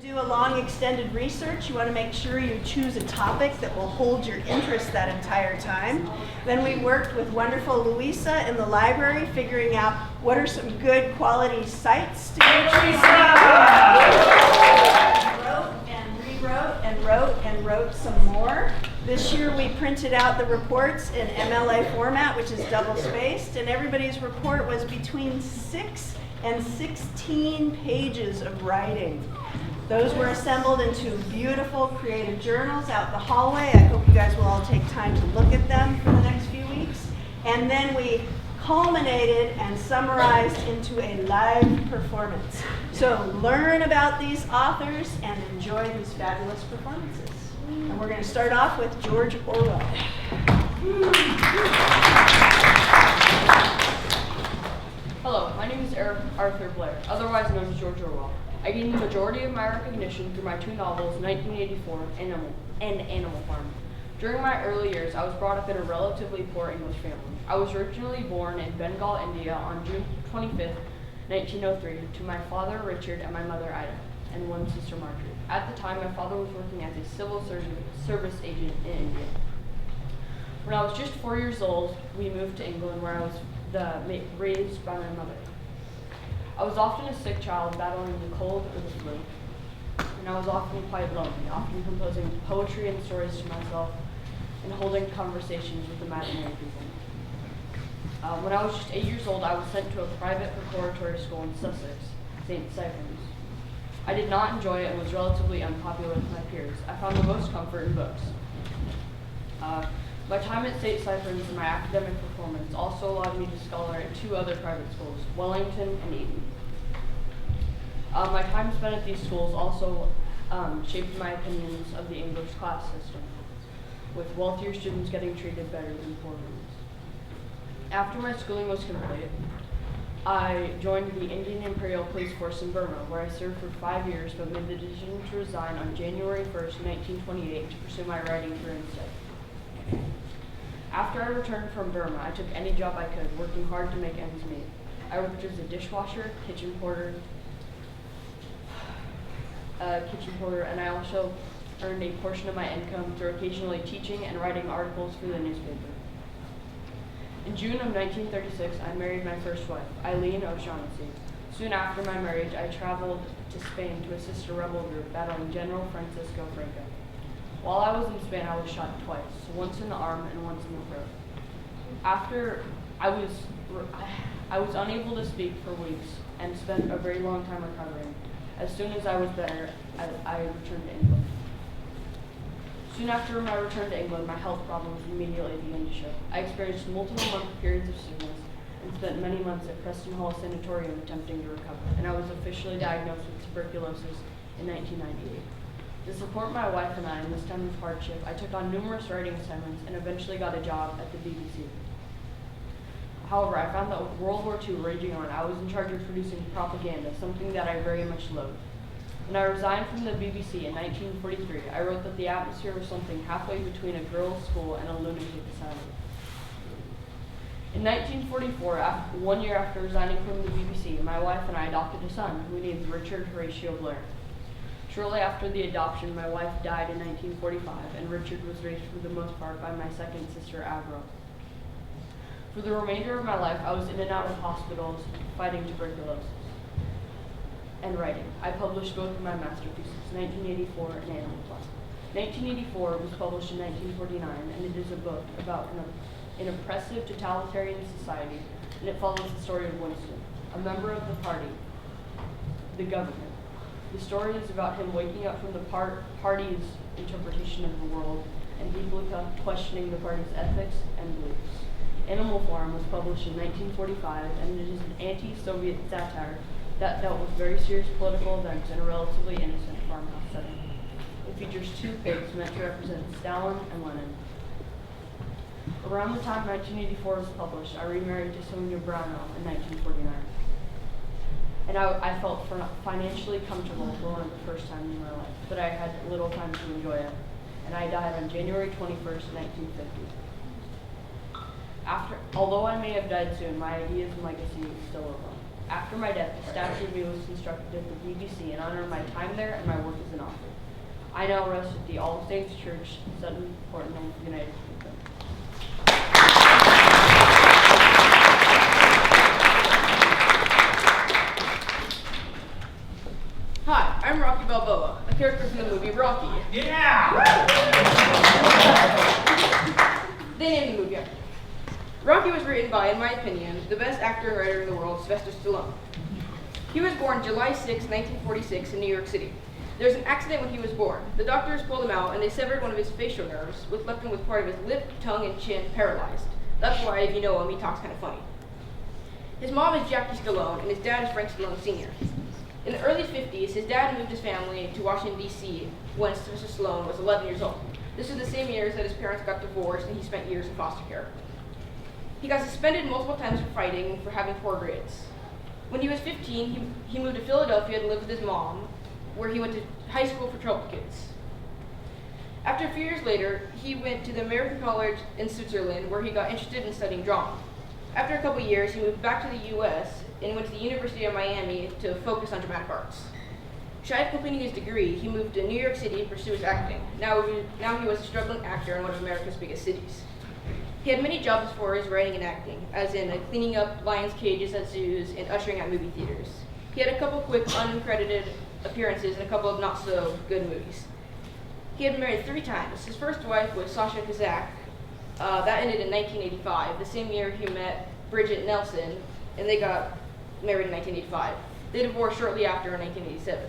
do a long extended research, you want to make sure you choose a topic that will hold your interest that entire time. Then we worked with wonderful Louisa in the library, figuring out what are some good quality sites to go to. Wrote some more. This year we printed out the reports in MLA format, which is double-spaced, and everybody's report was between 6 and 16 pages of writing. Those were assembled into beautiful creative journals out the hallway. I hope you guys will all take time to look at them for the next few weeks. And then we culminated and summarized into a live performance. So learn about these authors and enjoy these fabulous performances. And we're going to start off with George Orwell. Hello, my name is Arthur Blair, otherwise known as George Orwell. I gained the majority of my recognition through my two novels, 1984 and Animal Farm. During my early years, I was brought up in a relatively poor English family. I was originally born in Bengal, India on June 25th, 1903, to my father, Richard, and my mother, Ida, and one sister, Marjorie. At the time, my father was working as a civil service agent in India. When I was just 4 years old, we moved to England, where I was raised by my mother. I was often a sick child, battling the cold or the flu, and I was often quite lonely, often composing poetry and stories to myself and holding conversations with imaginary people. When I was just 8 years old, I was sent to a private preparatory school in Sussex, St. Cyprian's. I did not enjoy it and was relatively unpopular with my peers. I found the most comfort in books. My time at St. Cyprian's and my academic performance also allowed me to scholar at two other private schools, Wellington and Eton. My time spent at these schools also shaped my opinions of the English class system, with wealthier students getting treated better than poor ones. After my schooling was complete, I joined the Indian Imperial Police Force in Burma, where I served for 5 years but made the decision to resign on January 1st, 1928 to pursue my writing career instead. After I returned from Burma, I took any job I could, working hard to make ends meet. I worked as a dishwasher, kitchen porter, and I also earned a portion of my income through occasionally teaching and writing articles for the newspaper. In June of 1936, I married my first wife, Eileen O'Shaughnessy. Soon after my marriage, I traveled to Spain to assist a rebel group battling General Francisco Franco. While I was in Spain, I was shot twice, once in the arm and once in the throat. After I was unable to speak for weeks and spent a very long time recovering. As soon as I was better, I returned to England. Soon after my return to England, my health problems immediately began to show. I experienced multiple-month periods of sickness and spent many months at Preston Hall Sanatorium attempting to recover, and I was officially diagnosed with tuberculosis in 1998. To support my wife and I in this time of hardship, I took on numerous writing assignments and eventually got a job at the BBC. However, I found that with World War II raging on, I was in charge of producing propaganda, something that I very much loathed. When I resigned from the BBC in 1943, I wrote that the atmosphere was something halfway between a girls' school and a lunatic asylum. In 1944, 1 year after resigning from the BBC, my wife and I adopted a son who we named Richard Horatio Blair. Shortly after the adoption, my wife died in 1945, and Richard was raised for the most part by my second sister, Avril. For the remainder of my life, I was in and out of hospitals fighting tuberculosis and writing. I published both of my masterpieces, 1984 and Animal Farm. 1984 was published in 1949, and it is a book about an oppressive totalitarian society, and it follows the story of Winston, a member of the party, the government. The story is about him waking up from the party's interpretation of the world and deeply questioning the party's ethics and beliefs. Animal Farm was published in 1945, and it is an anti-Soviet satire that dealt with very serious political events in a relatively innocent farmhouse setting. It features two pigs meant to represent Stalin and Lenin. Around the time 1984 was published, I remarried to Sonia Brownell in 1949. And I felt financially comfortable for one of the first times in my life, but I had little time to enjoy it. And I died on January 21st, 1950. Although I may have died soon, my ideas and legacy still live on. After my death, a statue of me was constructed at the BBC in honor of my time there and my work as an author. I now rest at the All Saints Church, Sutton, Portland, United Kingdom. Hi, I'm Rocky Balboa, a character from the movie Rocky. Yeah! They named the movie after me. Rocky was written by, in my opinion, the best actor and writer in the world, Sylvester Stallone. He was born July 6, 1946 in New York City. There was an accident when he was born. The doctors pulled him out and they severed one of his facial nerves, which left him with part of his lip, tongue, and chin paralyzed. That's why, if you know him, he talks kind of funny. His mom is Jackie Stallone and his dad is Frank Stallone Sr. In the early 50s, his dad moved his family to Washington, D.C. when Sylvester Stallone was 11 years old. This was the same years that his parents got divorced and he spent years in foster care. He got suspended multiple times for fighting and for having poor grades. When he was 15, he moved to Philadelphia to live with his mom, where he went to high school for troubled kids. After a few years later, he went to the American College in Switzerland, where he got interested in studying drama. After a couple years, he moved back to the U.S. and went to the University of Miami to focus on dramatic arts. Shy of completing his degree, he moved to New York City to pursue his acting. Now he was a struggling actor in one of America's biggest cities. He had many jobs before his writing and acting, as in cleaning up lions' cages at zoos and ushering at movie theaters. He had a couple quick, uncredited appearances in a couple of not-so-good movies. He had been married 3 times. His first wife was Sasha Kazak. That ended in 1985, the same year he met Bridget Nelson, and they got married in 1985. They divorced shortly after in 1987.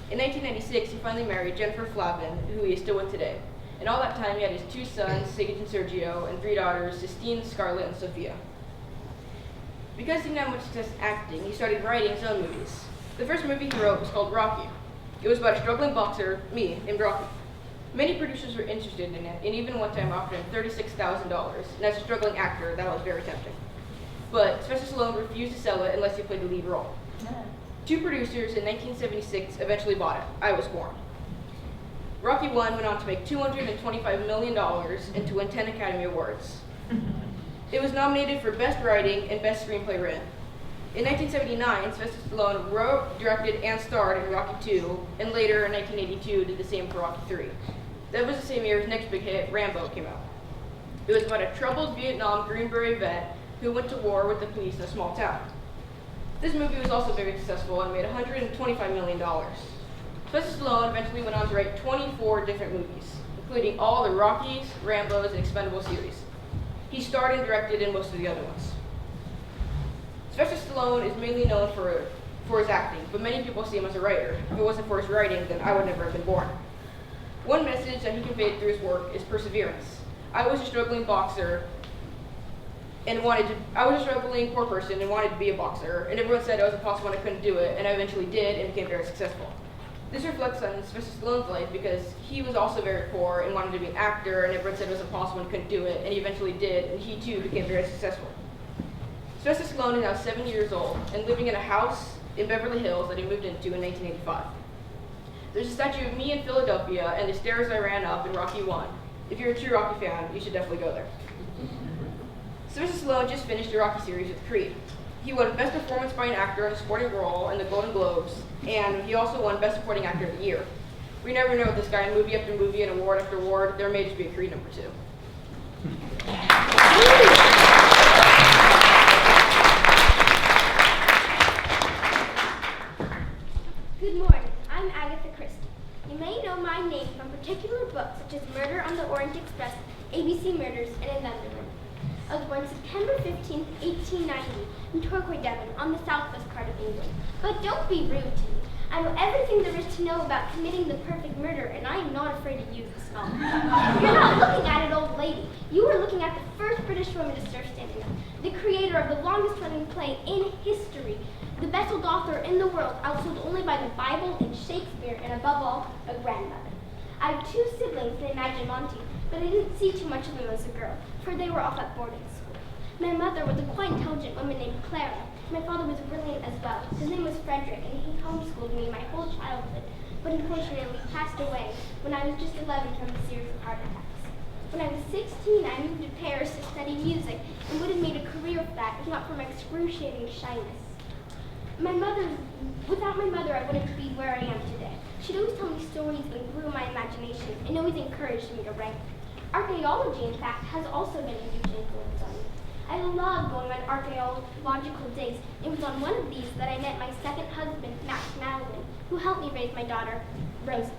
In 1996, he finally married Jennifer Flavin, who he is still with today. And all that time, he had his 2 sons, Sigurd and Sergio, and 3 daughters, Sistine, Scarlett, and Sophia. Because he didn't have much success acting, he started writing his own movies. The first movie he wrote was called Rocky. It was about a struggling boxer, me, named Rocky. Many producers were interested in it, and even one time offered him $36,000. And as a struggling actor, that was very tempting. But Sylvester Stallone refused to sell it unless he played the lead role. 2 producers in 1976 eventually bought it. I was born. Rocky 1 went on to make $225 million and to win 10 Academy Awards. It was nominated for Best Writing and Best Screenplay Written. In 1979, Sylvester Stallone wrote, directed, and starred in Rocky 2, and later in 1982 did the same for Rocky 3. That was the same year his next big hit, Rambo, came out. It was about a troubled Vietnam Green Beret vet who went to war with the police in a small town. This movie was also very successful and made $125 million. Sylvester Stallone eventually went on to write 24 different movies, including all the Rockies, Rambos, and Expendables series. He starred and directed in most of the other ones. Sylvester Stallone is mainly known for his acting, but many people see him as a writer. If it wasn't for his writing, then I would never have been born. One message that he conveyed through his work is perseverance. I was a struggling boxer and I was a struggling poor person and wanted to be a boxer, and everyone said I was impossible and I couldn't do it, and I eventually did and became very successful. This reflects on Sylvester Stallone's life because he was also very poor and wanted to be an actor, and everyone said it was impossible and couldn't do it, and he eventually did, and he too became very successful. Sylvester Stallone is now 7 years old and living in a house in Beverly Hills that he moved into in 1985. There's a statue of me in Philadelphia and the stairs I ran up in Rocky 1. If you're a true Rocky fan, you should definitely go there. Sylvester Stallone just finished the Rocky series with Creed. He won Best Performance by an Actor in a Supporting Role in the Golden Globes, and he also won Best Supporting Actor of the Year. We never know with this guy, movie after movie and award after award. There may just be a Creed number 2. Good morning. I'm Agatha Christie. You may know my name from particular books such as Murder on the Orient Express, ABC Murders, and In London. I was born September 15, 1890, in Torquay, Devon, on the southwest part of England. But don't be rude to me. I know everything there is to know about committing the perfect murder, and I am not afraid to use this knowledge. You're not looking at it, old lady. You are looking at the first British woman to serve standing up, the creator of the longest-running play in history, the best-sold author in the world, outsold only by the Bible and Shakespeare, and above all, a grandmother. I have 2 siblings named Maggie and Monty, but I didn't see too much of them as a girl, for they were off at boarding school. My mother was a quite intelligent woman named Clara. My father was brilliant as well. His name was Frederick, and he homeschooled me my whole childhood, but unfortunately passed away when I was just 11 from a series of heart attacks. When I was 16, I moved to Paris to study music and would have made a career of that if not for my excruciating shyness. Without my mother, I wouldn't be where I am today. She'd always tell me stories that grew my imagination and always encouraged me to write. Archaeology, in fact, has also been a huge influence on me. I love going on archaeological days. It was on one of these that I met my second husband, Max Madeline, who helped me raise my daughter, Rosie.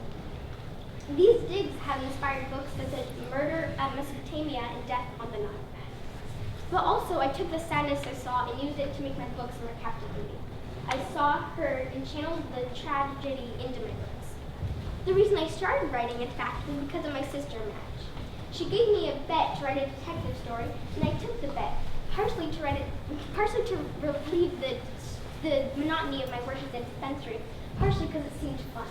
These digs have inspired books such as Murder at Mesopotamia and Death on the Nile. But also, I took the sadness I saw and used it to make my books more captivating. I saw, heard, and channeled the tragedy into my books. The reason I started writing, in fact, was because of my sister, Madge. She gave me a bet to write a detective story, and I took the bet, partially to relieve the monotony of my work at the dispensary, partially because it seemed fun.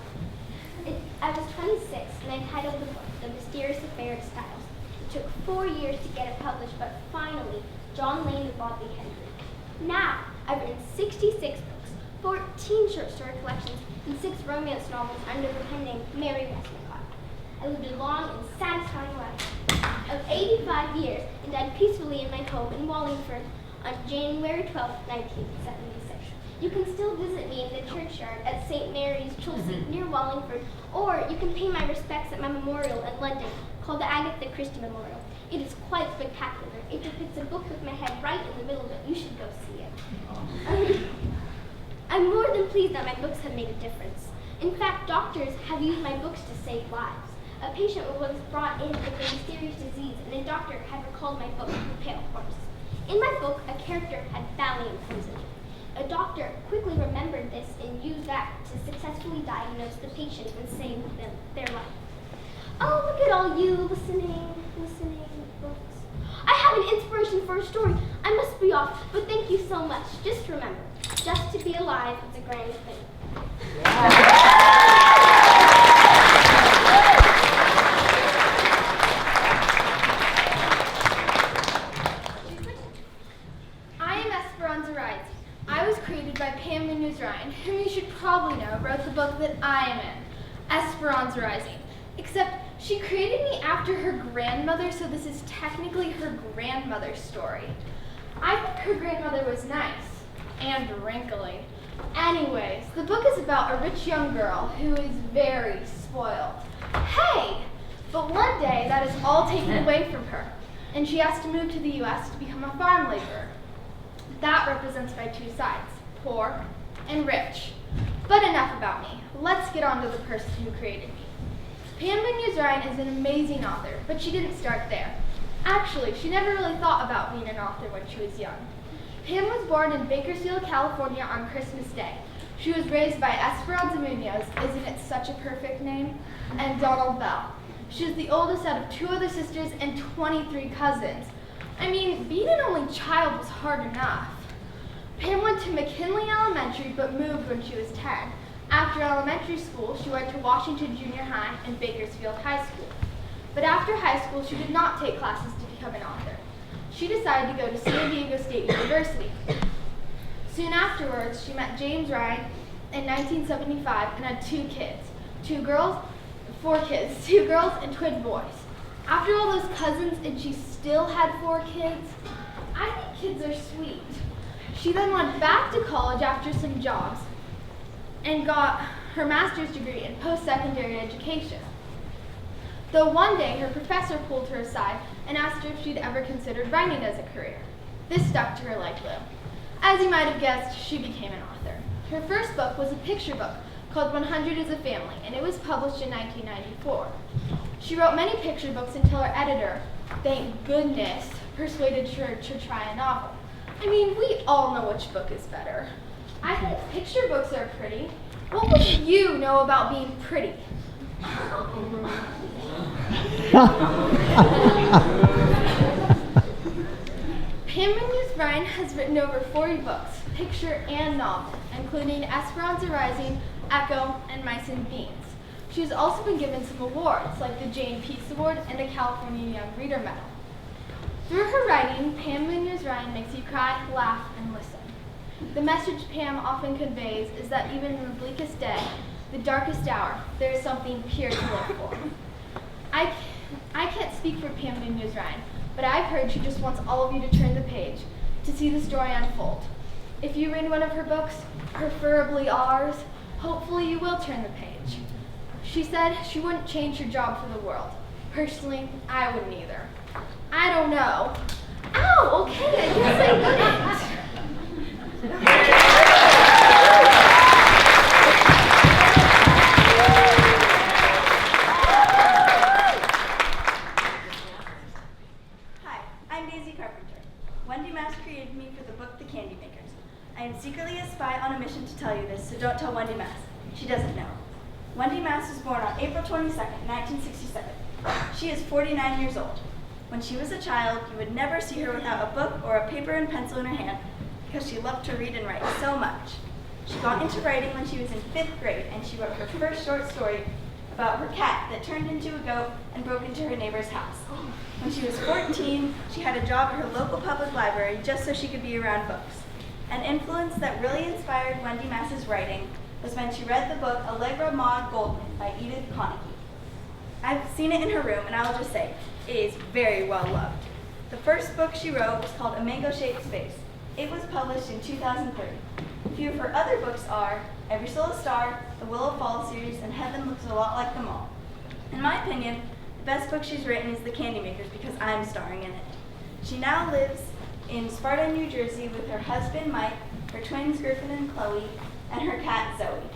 I was 26, and I titled the book, The Mysterious Affair of Styles. It took 4 years to get it published, but finally, John Lane bought the Henry. Now, I've written 66 books, 14 short story collections, and 6 romance novels under the pen name Mary Westmacott. I lived a long and satisfying life of 85 years and died peacefully in my home in Wallingford on January 12, 1976. You can still visit me in the churchyard at St. Mary's, Chelsea, near Wallingford, or you can pay my respects at my memorial in London called the Agatha Christie Memorial. It is quite spectacular. It depicts a book with my head right in the middle of it. You should go see it. I'm more than pleased that my books have made a difference. In fact, doctors have used my books to save lives. A patient was brought in with a mysterious disease, and a doctor had recalled my book, The Pale Horse. In my book, a character had thallium poisoning. A doctor quickly remembered this and used that to successfully diagnose the patient and save their life. Oh, look at all you listening, books. I have an inspiration for a story. I must be off, but thank you so much. Just remember, just to be alive is a grand thing. I am Esperanza Rising. I was created by Pam Munoz-Ryan, whom you should probably know wrote the book that I am in, Esperanza Rising. Except she created me after her grandmother, so this is technically her grandmother's story. I think her grandmother was nice and wrinkly. Anyways, the book is about a rich young girl who is very spoiled. Hey! But one day that is all taken away from her, and she has to move to the US to become a farm laborer. That represents my two sides, poor and rich. But enough about me. Let's get on to the person who created me. Pam Munoz-Ryan is an amazing author, but she didn't start there. Actually, she never really thought about being an author when she was young. Pam was born in Bakersfield, California on Christmas Day. She was raised by Esperanza Munoz, isn't it such a perfect name, and Donald Bell. She was the oldest out of 2 other sisters and 23 cousins. I mean, being an only child was hard enough. Pam went to McKinley Elementary but moved when she was 10. After elementary school, she went to Washington Junior High and Bakersfield High School. But after high school, she did not take classes to become an author. She decided to go to San Diego State University. Soon afterwards, she met James Ryan in 1975 and had 2 kids. 4 kids, 2 girls and twin boys. After all those cousins and she still had 4 kids, I think kids are sweet. She then went back to college after some jobs and got her master's degree in post-secondary education. Though one day her professor pulled her aside and asked her if she'd ever considered writing as a career. This stuck to her like glue. As you might have guessed, she became an author. Her first book was a picture book called 100 is a Family, and it was published in 1994. She wrote many picture books until her editor, thank goodness, persuaded her to try a novel. I mean, we all know which book is better. I think picture books are pretty. What would you know about being pretty? Pam Munoz-Ryan has written over 40 books, picture and novel, including Esperanza Rising, Echo, and Mice and Beans. She has also been given some awards, like the Jane Peace Award and the California Young Reader Medal. Through her writing, Pam Munoz-Ryan makes you cry, laugh, and listen. The message Pam often conveys is that even in the bleakest day, the darkest hour, there is something pure to live for. I can't speak for Pam Munoz-Ryan, but I've heard she just wants all of you to turn the page, to see the story unfold. If you read one of her books, preferably ours, hopefully you will turn the page. She said she wouldn't change her job for the world. Personally, I wouldn't either. I don't know. Ow, okay, I guess I wouldn't. Hi, I'm Daisy Carpenter. Wendy Mass created me for the book The Candy Makers. I am secretly a spy on a mission to tell you this, so don't tell Wendy Mass. She doesn't know. Wendy Mass was born on April 22nd, 1967. She is 49 years old. When she was a child, you would never see her without a book or a paper and pencil in her hand because she loved to read and write so much. She got into writing when she was in 5th grade, and she wrote her first short story about her cat that turned into a goat and broke into her neighbor's house. When she was 14, she had a job at her local public library just so she could be around books. An influence that really inspired Wendy Mass's writing was when she read the book Allegra Maud Goldman by Edith Connolly. I've seen it in her room, and I will just say, it is very well loved. The first book she wrote was called A Mango-Shaped Space. It was published in 2003. A few of her other books are Every Soul a Star, the Willow Falls series, and Heaven Looks a Lot Like Them All. In my opinion, the best book she's written is The Candy Makers because I'm starring in it. She now lives in Sparta, New Jersey with her husband Mike, her twins Griffin and Chloe, and her cat Zoe.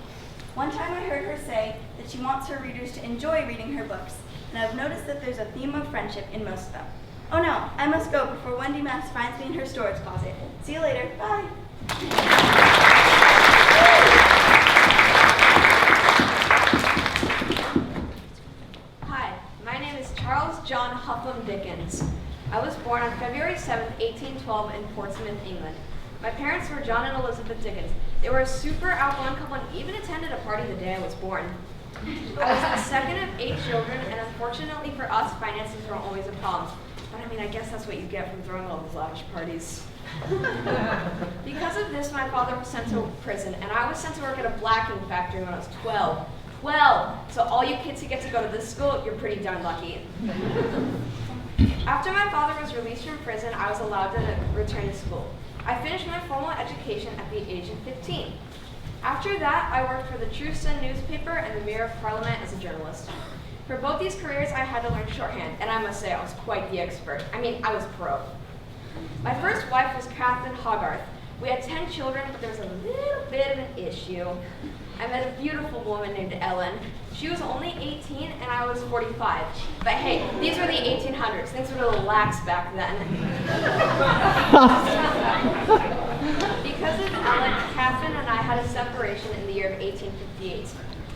One time I heard her say that she wants her readers to enjoy reading her books, and I've noticed that there's a theme of friendship in most of them. Oh no, I must go before Wendy Mass finds me in her storage closet. See you later, bye. Hi, my name is Charles John Huffam Dickens. I was born on February 7th, 1812 in Portsmouth, England. My parents were John and Elizabeth Dickens. They were a super outgoing couple and even attended a party the day I was born. I was the second of 8 children, and unfortunately for us, finances were always a problem. But I mean, I guess that's what you get from throwing all those lavish parties. Because of this, my father was sent to prison, and I was sent to work at a blacking factory when I was 12. 12! So all you kids who get to go to this school, you're pretty darn lucky. After my father was released from prison, I was allowed to return to school. I finished my formal education at the age of 15. After that, I worked for the True Sun newspaper and the Mirror of Parliament as a journalist. For both these careers, I had to learn shorthand, and I must say I was quite the expert. I mean, I was pro. My first wife was Catherine Hogarth. We had 10 children, but there was a little bit of an issue. I met a beautiful woman named Ellen. She was only 18 and I was 45. But hey, these were the 1800s. Things were a little lax back then. Because of Ellen, Catherine and I had a separation in the year of 1858.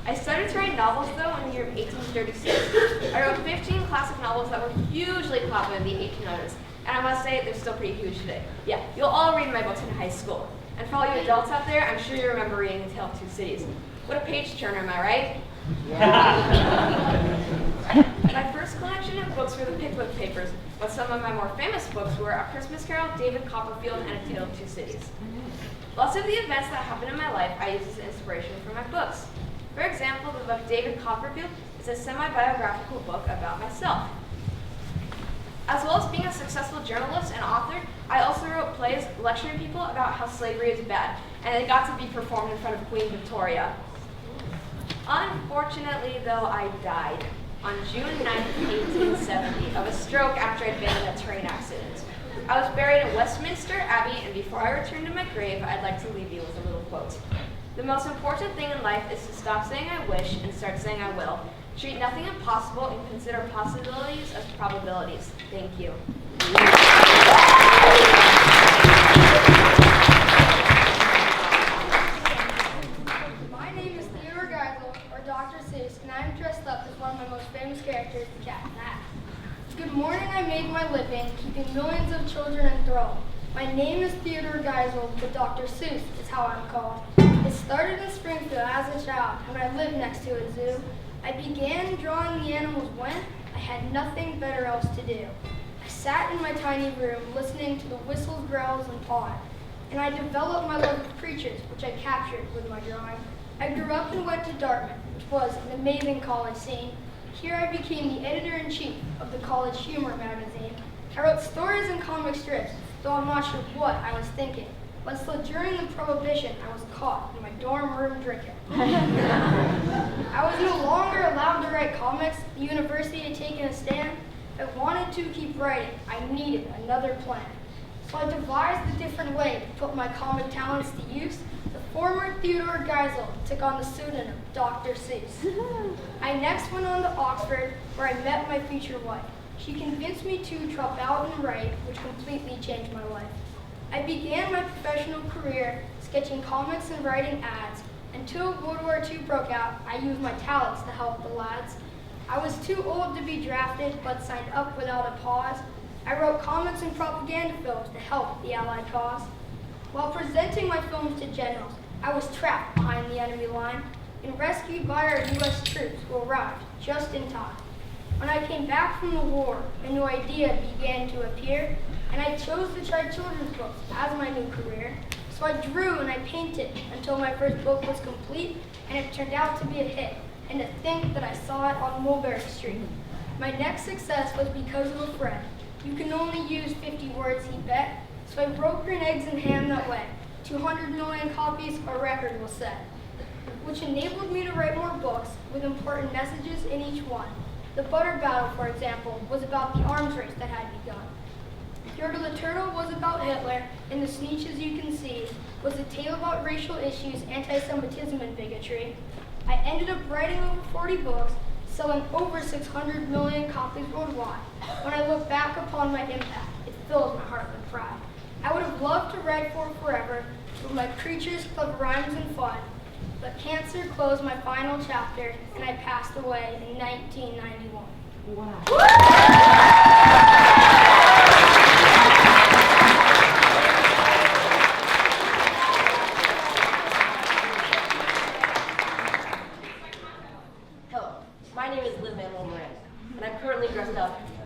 I started to write novels, though, in the year of 1836. I wrote 15 classic novels that were hugely popular in the 1800s. And I must say, they're still pretty huge today. Yeah, you'll all read my books in high school. And for all you adults out there, I'm sure you remember reading A Tale of Two Cities. What a page turner, am I right? Yeah. My first collection of books were the Pickwick Papers, but some of my more famous books were A Christmas Carol, David Copperfield, and A Tale of Two Cities. Lots of the events that happened in my life I use as inspiration for my books. For example, the book David Copperfield is a semi-biographical book about myself. As well as being a successful journalist and author, I also wrote plays lecturing people about how slavery is bad, and they got to be performed in front of Queen Victoria. Unfortunately, though, I died on June 9, 1870, of a stroke after I'd been in a train accident. I was buried in Westminster Abbey, and before I return to my grave, I'd like to leave you with a little quote. The most important thing in life is to stop saying I wish and start saying I will. Treat nothing impossible and consider possibilities as probabilities. Thank you. My name is Theodore Geisel, or Dr. Seuss, and I'm dressed up as one of my most famous characters, the Cat in the Hat. Good morning, I made my living, keeping millions of children enthralled. My name is Theodore Geisel, but Dr. Seuss is how I'm called. It started in Springfield as a child, when I lived next to a zoo. I began drawing the animals when I had nothing better else to do. I sat in my tiny room, listening to the whistles, growls, and pawing, and I developed my love of creatures, which I captured with my drawing. I grew up and went to Dartmouth, which was an amazing college scene. Here I became the editor-in-chief of the college humor magazine. I wrote stories and comic strips, though I'm not sure what I was thinking. but still during the Prohibition, I was caught in my dorm room drinking. I was no longer allowed to write comics. The university had taken a stand. If I wanted to keep writing, I needed another plan. So I devised a different way to put my comic talents to use. The former Theodore Geisel took on the pseudonym Dr. Seuss. I next went on to Oxford, where I met my future wife. She convinced me to drop out and write, which completely changed my life. I began my professional career sketching comics and writing ads. Until World War II broke out, I used my talents to help the lads. I was too old to be drafted, but signed up without a pause. I wrote comics and propaganda films to help the Allied cause. While presenting my films to generals, I was trapped behind the enemy line and rescued by our U.S. troops who arrived just in time. When I came back from the war, a new idea began to appear, and I chose to try children's books as my new career. So I drew and I painted until my first book was complete, and it turned out to be a hit. And to think that I saw it on Mulberry Street. My next success was because of a friend. You can only use 50 words, he bet. So I broke green eggs and ham that way. 200 million copies, a record was set, which enabled me to write more books with important messages in each one. The Butter Battle, for example, was about the arms race that had begun. Yertle the Turtle was about Hitler, and The Sneetches You Can See was a tale about racial issues, anti-Semitism, and bigotry. I ended up writing over 40 books, selling over 600 million copies worldwide. When I look back upon my impact, it fills my heart with pride. I would have loved to write for forever, with my creatures, clever rhymes, and fun, but cancer closed my final chapter, and I passed away in 1991.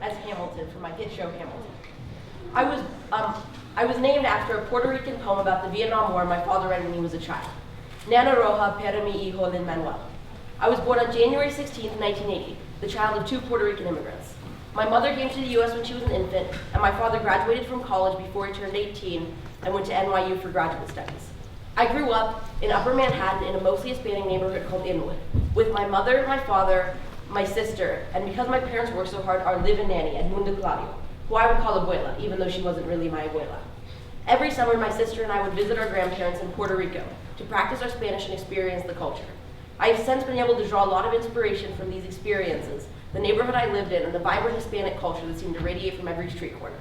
as Hamilton for my hit show Hamilton. I was named after a Puerto Rican poem about the Vietnam War my father read when he was a child. Nana Roja para mi hijo Lin Manuel. I was born on January 16, 1980, the child of two Puerto Rican immigrants. My mother came to the U.S. when she was an infant, and my father graduated from college before he turned 18 and went to NYU for graduate studies. I grew up in Upper Manhattan in a mostly Hispanic neighborhood called Inwood, with my mother, my father, my sister, and because my parents worked so hard, our live-in nanny, Edmunda Claudio, who I would call abuela, even though she wasn't really my abuela. Every summer, my sister and I would visit our grandparents in Puerto Rico to practice our Spanish and experience the culture. I have since been able to draw a lot of inspiration from these experiences, the neighborhood I lived in, and the vibrant Hispanic culture that seemed to radiate from every street corner.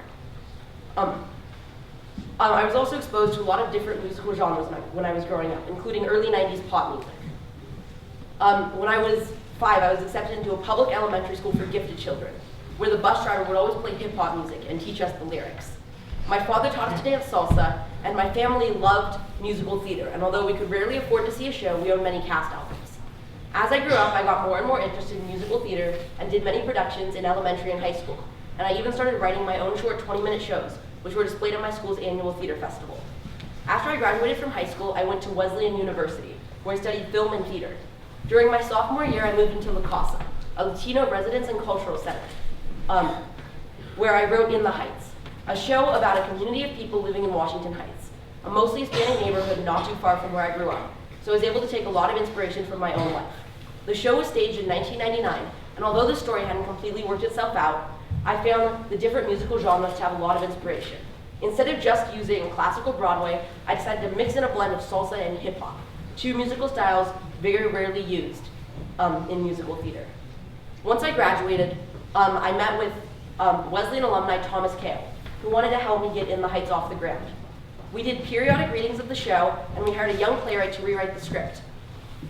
I was also exposed to a lot of different musical genres when I was growing up, including early 90s pop music. When I was 5, I was accepted into a public elementary school for gifted children, where the bus driver would always play hip-hop music and teach us the lyrics. My father taught us to dance salsa, and my family loved musical theater, and although we could rarely afford to see a show, we owned many cast albums. As I grew up, I got more and more interested in musical theater and did many productions in elementary and high school, and I even started writing my own short 20-minute shows, which were displayed at my school's annual theater festival. After I graduated from high school, I went to Wesleyan University, where I studied film and theater. During my sophomore year, I moved into La Casa, a Latino residence and cultural center, where I wrote In the Heights, a show about a community of people living in Washington Heights, a mostly Hispanic neighborhood not too far from where I grew up, so I was able to take a lot of inspiration from my own life. The show was staged in 1999, and although the story hadn't completely worked itself out, I found the different musical genres to have a lot of inspiration. Instead of just using classical Broadway, I decided to mix in a blend of salsa and hip hop, two musical styles very rarely used in musical theater. Once I graduated, I met with Wesleyan alumni Thomas Kale, who wanted to help me get In the Heights off the ground. We did periodic readings of the show, and we hired a young playwright to rewrite the script.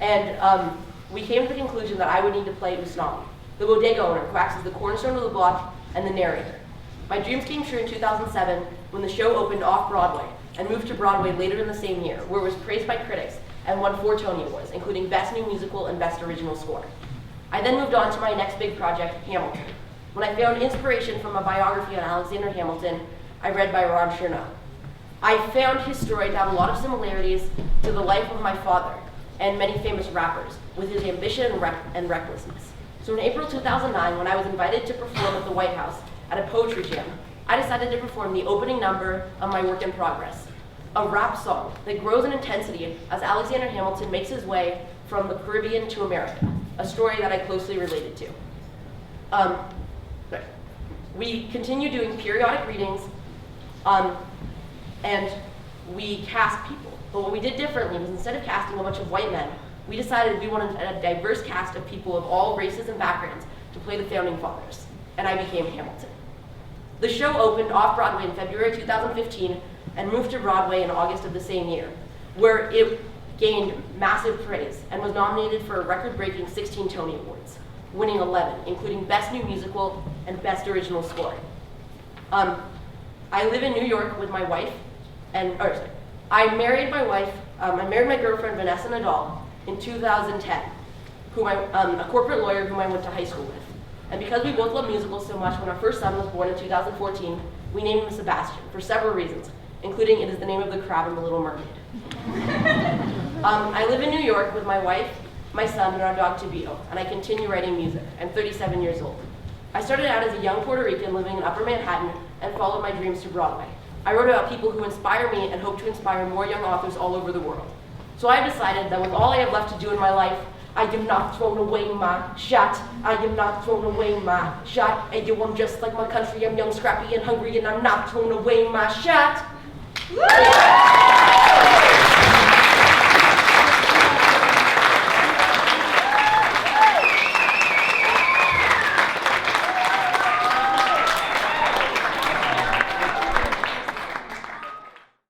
And we came to the conclusion that I would need to play Usnami, the bodega owner who acts as the cornerstone of the block and the narrator. My dreams came true in 2007 when the show opened off-Broadway and moved to Broadway later in the same year, where it was praised by critics and won 4 Tony Awards, including Best New Musical and Best Original Score. I then moved on to my next big project, Hamilton. When I found inspiration from a biography on Alexander Hamilton, I read by Ron Chernow. I found his story to have a lot of similarities to the life of my father and many famous rappers, with his ambition and recklessness. So in April 2009, when I was invited to perform at the White House at a poetry jam, I decided to perform the opening number of my work in progress, a rap song that grows in intensity as Alexander Hamilton makes his way from the Caribbean to America, a story that I closely related to. We continue doing periodic readings, and we cast people. But what we did differently was instead of casting a bunch of white men, we decided we wanted a diverse cast of people of all races and backgrounds to play the Founding Fathers, and I became Hamilton. The show opened off-Broadway in February 2015 and moved to Broadway in August of the same year, where it gained massive praise and was nominated for a record-breaking 16 Tony Awards, winning 11, including Best New Musical and Best Original Score. I live in New York with my wife, I married my girlfriend Vanessa Nadal in 2010, a corporate lawyer whom I went to high school with. And because we both love musicals so much, when our first son was born in 2014, we named him Sebastian for several reasons, including it is the name of the crab in The Little Mermaid. I live in New York with my wife, my son, and our dog Tibio, and I continue writing music. I'm 37 years old. I started out as a young Puerto Rican living in Upper Manhattan and followed my dreams to Broadway. I wrote about people who inspire me and hope to inspire more young authors all over the world. So I decided that with all I have left to do in my life, I have not thrown away my shot. I have not thrown away my shot. And yo, I'm just like my country. I'm young, scrappy, and hungry, and I'm not throwing away my shot.